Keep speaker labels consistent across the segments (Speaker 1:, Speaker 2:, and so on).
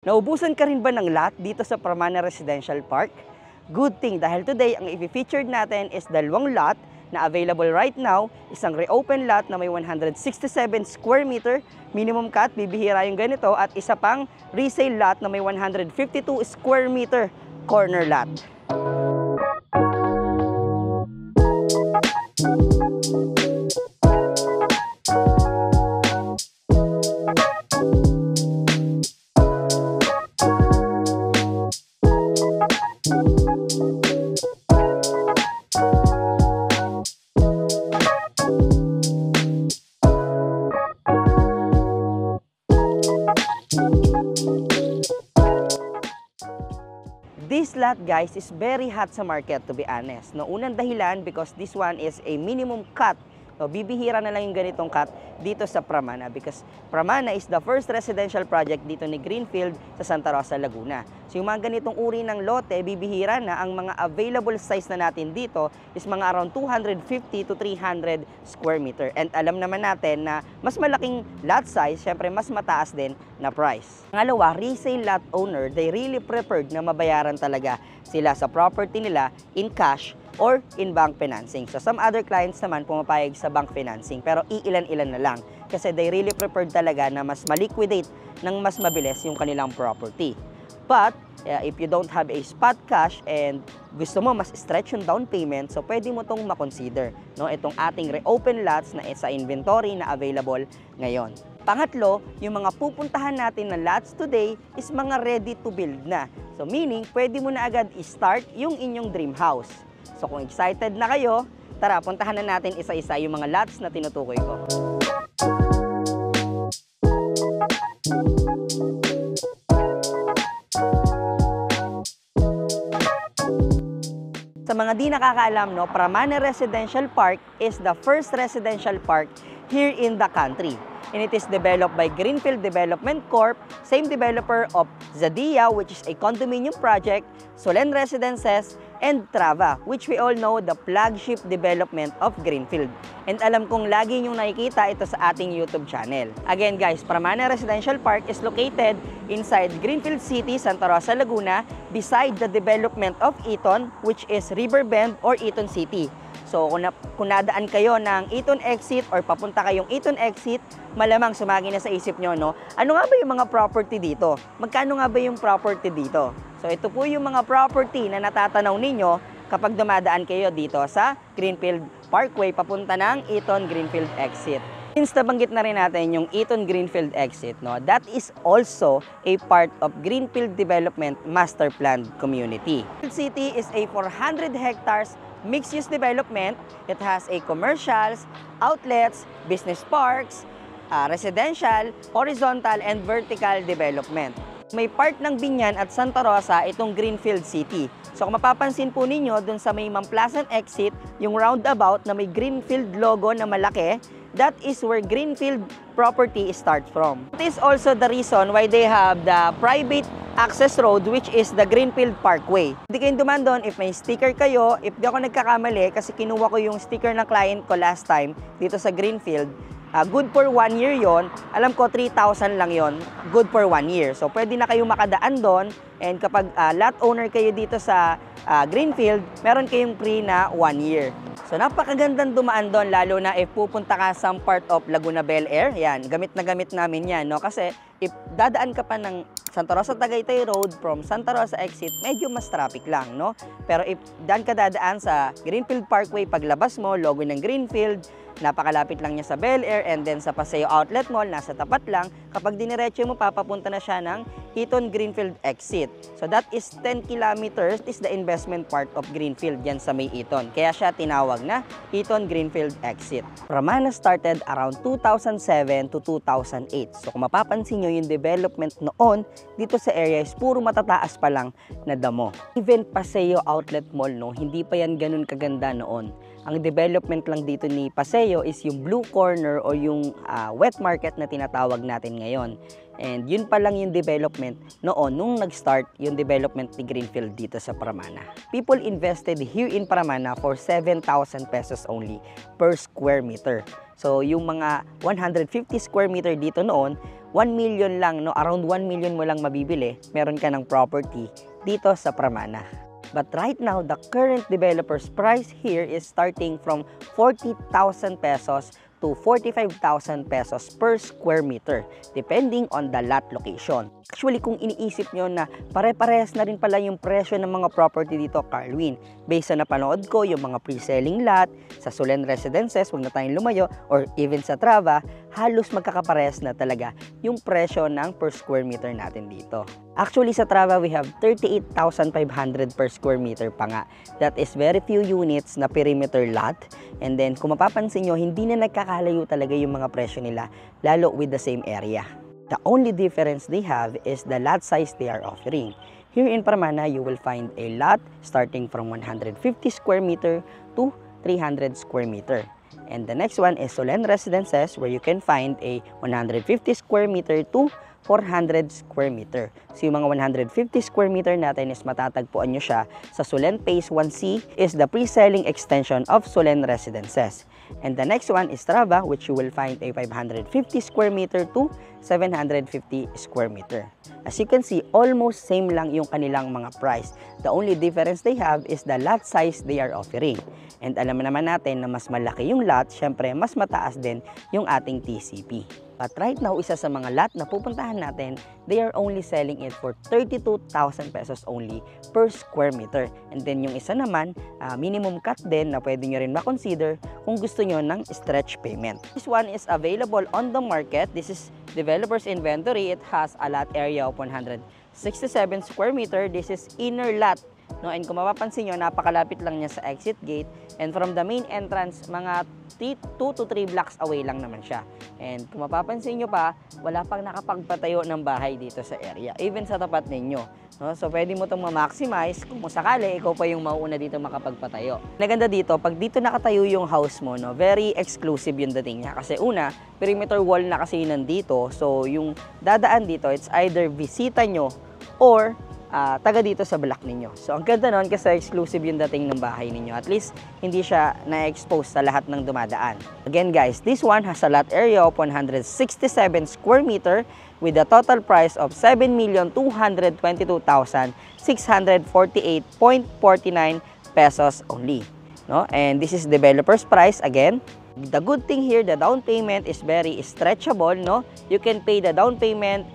Speaker 1: Naubusan ka rin ba ng lot dito sa Pramana Residential Park? Good thing dahil today ang i-featured natin is dalawang lot na available right now. Isang reopen lot na may 167 square meter minimum cut, bibihira yung ganito, at isa pang resale lot na may 152 square meter corner lot. This lot, guys, is very hot sa market, to be honest. No, unang dahilan because this one is a minimum cut. So, bibihira na lang yung ganitong cut dito sa Pramana because Pramana is the first residential project dito ni Greenfield sa Santa Rosa, Laguna. So, yung mga ganitong uri ng lote, bibihira na. Ang mga available size na natin dito is mga around 250 to 300 square meter. And alam naman natin na mas malaking lot size, syempre mas mataas din na price. Pangalawa, resale lot owner, they really preferred na mabayaran talaga sila sa property nila in cash or in bank financing. So some other clients naman pumapayag sa bank financing, pero iilan-ilan na lang kasi they really preferred talaga na mas maliquidate ng mas mabilis yung kanilang property. But if you don't have a spot cash and gusto mo mas stretch yung down payment, so pwede mo tong makonsider, no? Itong ating reopen lots na sa inventory na available ngayon. Pangatlo, yung mga pupuntahan natin na lots today is mga ready to build na. So meaning, pwede mo na agad i-start yung inyong dream house. So kung excited na kayo, tara, puntahan na natin isa-isa yung mga lots na tinutukoy ko. Sa mga di nakakaalam, no, Pramana Residential Park is the first residential park here in the country. And it is developed by Greenfield Development Corp, same developer of Zadia, which is a condominium project, Solen Residences, and Trava, which we all know the flagship development of Greenfield. And alam kong lagi niyong nakikita ito sa ating YouTube channel. Again guys, Pramana Residential Park is located inside Greenfield City, Santa Rosa, Laguna, beside the development of Eton, which is Riverbend or Eton City. So kung nadaan kayo ng Eton exit or papunta kayong Eton exit, malamang sumagi na sa isip nyo, no? Ano nga ba yung mga property dito? Magkano nga ba yung property dito? So ito po yung mga property na natatanaw ninyo kapag dumadaan kayo dito sa Greenfield Parkway papunta ng Eton Greenfield exit. Since nabanggit na rin natin yung Eton Greenfield exit, no, that is also a part of Greenfield Development Master Plan Community. Greenfield City is a 400 hectares mixed-use development. It has a commercials, outlets, business parks, residential, horizontal, and vertical development. May part ng Binyan at Santa Rosa itong Greenfield City. So kung mapapansin po ninyo, dun sa may Mount Pleasant exit, yung roundabout na may Greenfield logo na malaki, that is where Greenfield property starts from. It is also the reason why they have the private access road, which is the Greenfield Parkway. Hindi kayong duman doon if may sticker kayo. If di ako nagkakamali, kasi kinuha ko yung sticker ng client ko last time dito sa Greenfield. Good for 1 year yon. Alam ko 3,000 lang yon. Good for 1 year. So pwede na kayo makadaan doon. And kapag lot owner kayo dito sa Greenfield, meron kayong free na 1 year. So napakagandang dumaan doon, lalo na if pupunta ka sa part of Laguna Bel Air. Yan, gamit na gamit namin yan, no? Kasi if dadaan ka pa ng Santa Rosa Tagaytay Road from Santa Rosa exit, medyo mas traffic lang, no? Pero if daan ka dadaan sa Greenfield Parkway, paglabas mo, logo ng Greenfield, napakalapit lang niya sa Bel Air, and then sa Paseo Outlet Mall, nasa tapat lang. Kapag diniretso mo, papapunta na siya ng Eton Greenfield exit. So that is 10 kilometers is the investment part of Greenfield yan sa may Eton. Kaya siya tinawag na Eton Greenfield exit. Pramana started around 2007 to 2008. So kung mapapansin nyo yung development noon, dito sa area is puro matataas pa lang na damo. Even Paseo Outlet Mall, no, hindi pa yan ganun kaganda noon. Ang development lang dito ni Paseo is yung Blue Corner o yung wet market na tinatawag natin ngayon. And yun pa lang yung development noon nung nag-start yung development ni Greenfield dito sa Paramana. People invested here in Paramana for 7,000 pesos only per square meter. So yung mga 150 square meter dito noon, 1 million lang, no? Around 1 million mo lang mabibili, meron ka ng property dito sa Paramana. But right now, the current developer's price here is starting from 40,000 pesos to 45,000 pesos per square meter, depending on the lot location. Actually, kung iniisip nyo na pare-parehas na rin pala yung presyo ng mga property dito, Carlwin, based sa napanood ko, yung mga pre-selling lot, sa Solen Residences, huwag na tayong lumayo, or even sa Trava, halos magkakaparehas na talaga yung presyo ng per square meter natin dito. Actually, sa Trava, we have 38,500 per square meter pa nga. That is very few units na perimeter lot. And then, kung mapapansin nyo, hindi na nagkakalayo talaga yung mga presyo nila, lalo with the same area. The only difference they have is the lot size they are offering. Here in Paramana, you will find a lot starting from 150 square meter to 300 square meter. And the next one is Solen Residences, where you can find a 150 square meter to 400 square meter. So yung mga 150 square meter natin is matatagpuan nyo siya sa Solen Phase 1C, is the pre-selling extension of Solen Residences. And the next one is Trava, which you will find a 550 square meter to 750 square meter. As you can see, almost same lang yung kanilang mga price. The only difference they have is the lot size they are offering. And alam naman natin na mas malaki yung lot, syempre mas mataas din yung ating TCP. But right now, isa sa mga lot na pupuntahan natin, they are only selling it for 32,000 pesos only per square meter. And then yung isa naman, minimum cut din na pwede nyo rin makonsider kung gusto nyo ng stretch payment. This one is available on the market. This is developer's inventory. It has a lot area of 167 square meter. This is inner lot. No, and kung mapapansin nyo, napakalapit lang niya sa exit gate. And from the main entrance, mga 2 to 3 blocks away lang naman siya. And kung mapapansin nyo pa, wala pang nakapagpatayo ng bahay dito sa area, even sa tapat ninyo. No? So pwede mo itong ma-maximize kung sakali, ikaw pa yung mauuna dito makapagpatayo. Naganda dito, pag dito nakatayo yung house mo, no, very exclusive yung dating niya. Kasi una, perimeter wall na kasi nandito. So yung dadaan dito, it's either visita nyo or taga dito sa block ninyo. So ang ganda nun kasi exclusive yung dating ng bahay ninyo. At least hindi siya na-expose sa lahat ng dumadaan. Again guys, this one has a lot area of 167 square meter with a total price of 7,222,648.49 pesos only. No? And this is developer's price again. The good thing here, the down payment is very stretchable. No? You can pay the down payment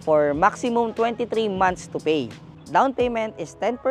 Speaker 1: for maximum 23 months to pay. Down payment is 10%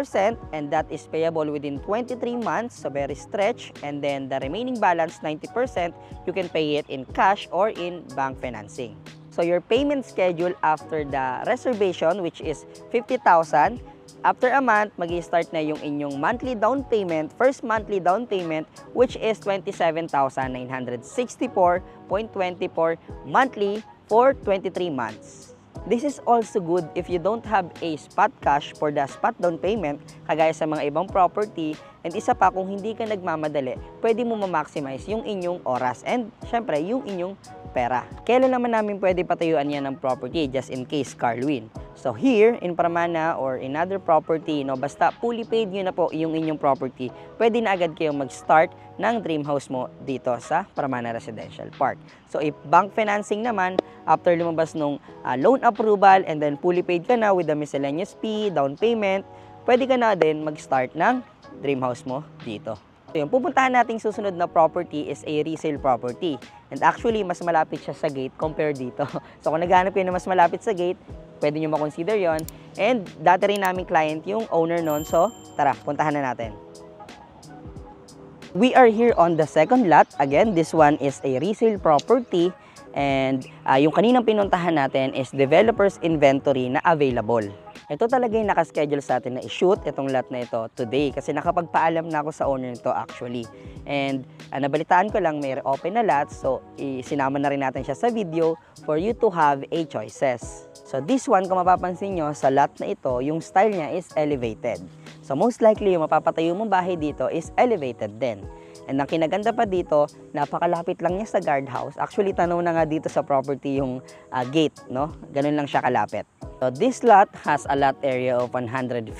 Speaker 1: and that is payable within 23 months, so very stretch. And then the remaining balance, 90%, you can pay it in cash or in bank financing. So your payment schedule after the reservation, which is 50,000, after a month, mag-i-start na yung inyong monthly down payment, first monthly down payment, which is 27,964.24 monthly for 23 months. This is also good if you don't have a spot cash for the spot down payment, kagaya sa mga ibang property. And isa pa, kung hindi ka nagmamadali, pwede mo ma-maximize yung inyong oras and syempre yung inyong pera. Kailan naman namin pwede patayuan yan ng property, just in case, Carlwin? So here in Paramana or in other property, no, basta fully paid nyo na po yung inyong property, pwede na agad kayong mag-start ng dream house mo dito sa Paramana Residential Park. So if bank financing naman, after lumabas nung loan approval and then fully paid ka na with the miscellaneous fee, down payment, pwede ka na din mag-start ng dream house mo dito. So yung pupuntahan nating susunod na property is a resale property. And actually, mas malapit siya sa gate compared dito. So kung naghahanap kayo na mas malapit sa gate, pwede nyo ma-consider yon. And dati rin naming client yung owner nun. So tara, puntahan na natin. We are here on the second lot. Again, this one is a resale property. And yung kaninang pinuntahan natin is developer's inventory na available. Ito talaga yung nakaschedule sa atin na i-shoot itong lot na ito today kasi nakapagpaalam na ako sa owner nito actually. And nabalitaan ko lang may open na lot, so sinama na rin natin siya sa video for you to have a choices. So this one, kung mapapansin nyo, sa lot na ito, yung style niya is elevated. So most likely yung mapapatayo mong bahay dito is elevated din. And ang kinaganda pa dito, napakalapit lang niya sa guardhouse. Actually, tanaw na nga dito sa property yung gate, no? Ganun lang siya kalapit. So this lot has a lot area of 152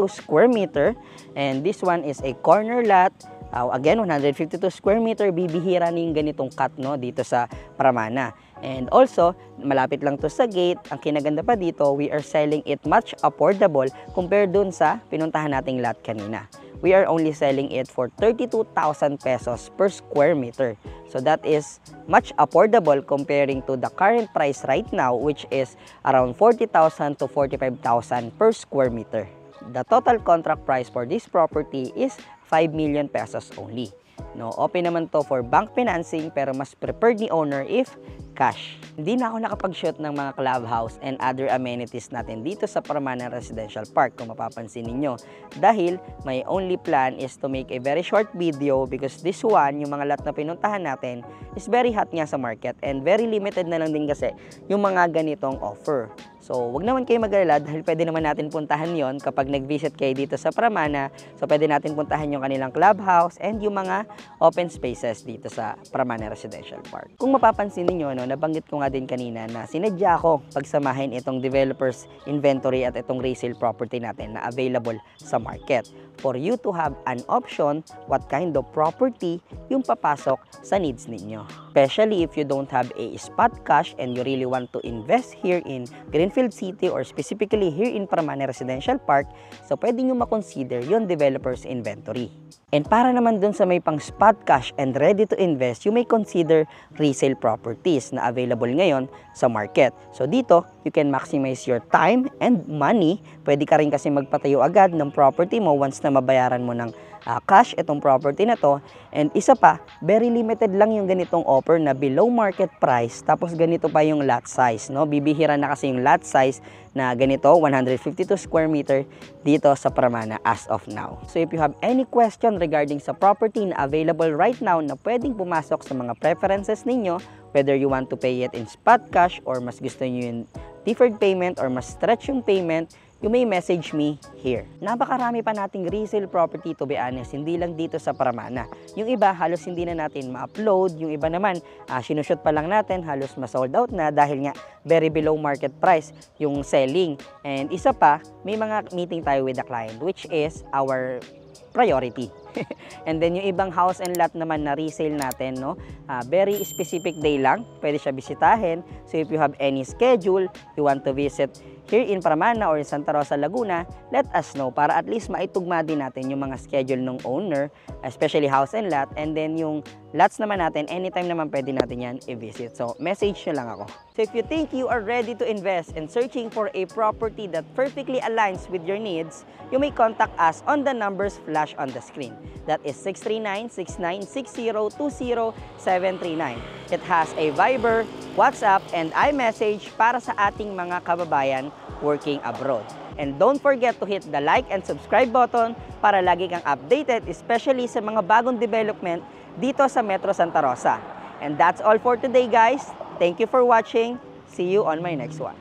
Speaker 1: square meter, and this one is a corner lot. Again, 152 square meter, bibihira na yung ganitong cut, no, dito sa Pramana. And also, malapit lang to sa gate. Ang kinaganda pa dito, we are selling it much affordable compared dun sa pinuntahan nating lot kanina. We are only selling it for 32,000 pesos per square meter. So that is much affordable comparing to the current price right now, which is around 40,000 to 45,000 per square meter. The total contract price for this property is 5 million pesos only. No, open naman to for bank financing, pero mas preferred ni owner if cash. Hindi na ako nakapag-shoot ng mga clubhouse and other amenities natin dito sa Pramana Residential Park, kung mapapansin ninyo. Dahil my only plan is to make a very short video because this one, yung mga lot na pinuntahan natin, is very hot nga sa market and very limited na lang din kasi yung mga ganitong offer. So, wag naman kayo mag-alala dahil pwede naman natin puntahan yon kapag nag-visit kayo dito sa Pramana. So, pwede natin puntahan yung kanilang clubhouse and yung mga open spaces dito sa Pramana Residential Park. Kung mapapansin niyo, no, nabanggit ko nga din kanina na sinadya ko pagsamahin itong developers inventory at itong resale property natin na available sa market for you to have an option what kind of property yung papasok sa needs ninyo. Especially if you don't have a spot cash and you really want to invest here in Greenfield City or specifically here in Pramana Residential Park, so pwede nyo makonsider yung developer's inventory. And para naman dun sa may pang spot cash and ready to invest, you may consider resale properties na available ngayon sa market. So dito, you can maximize your time and money. Pwede ka rin kasi magpatayo agad ng property mo once na mabayaran mo ng cash itong property na to. And isa pa, very limited lang yung ganitong offer na below market price, tapos ganito pa yung lot size, no? Bibihira na kasi yung lot size na ganito, 152 square meter dito sa Pramana as of now. So if you have any question regarding sa property na available right now na pwedeng pumasok sa mga preferences ninyo, whether you want to pay it in spot cash or mas gusto nyo yung deferred payment or mas stretch yung payment, you may message me here. Napakarami pa nating resale property, to be honest, hindi lang dito sa Pramana. Yung iba, halos hindi na natin ma-upload. Yung iba naman, sinushoot pa lang natin, halos ma-sold out na dahil nga very below market price yung selling. And isa pa, may mga meeting tayo with the client, which is our priority. And then yung ibang house and lot naman na resale natin, no, very specific day lang, pwede siya bisitahin. So if you have any schedule, you want to visit here in Pramana or in Santa Rosa, Laguna, let us know para at least maitugma din natin yung mga schedule ng owner, especially house and lot. And then yung lots naman natin, anytime naman pwede natin yan i-visit. So message nyo lang ako. So if you think you are ready to invest and searching for a property that perfectly aligns with your needs, you may contact us on the numbers flash on the screen. That is 639-6960-20739. It has a Viber, WhatsApp, and iMessage para sa ating mga kababayan working abroad. And don't forget to hit the like and subscribe button para lagi kang updated, especially sa mga bagong development dito sa Metro Santa Rosa. And that's all for today, guys. Thank you for watching. See you on my next one.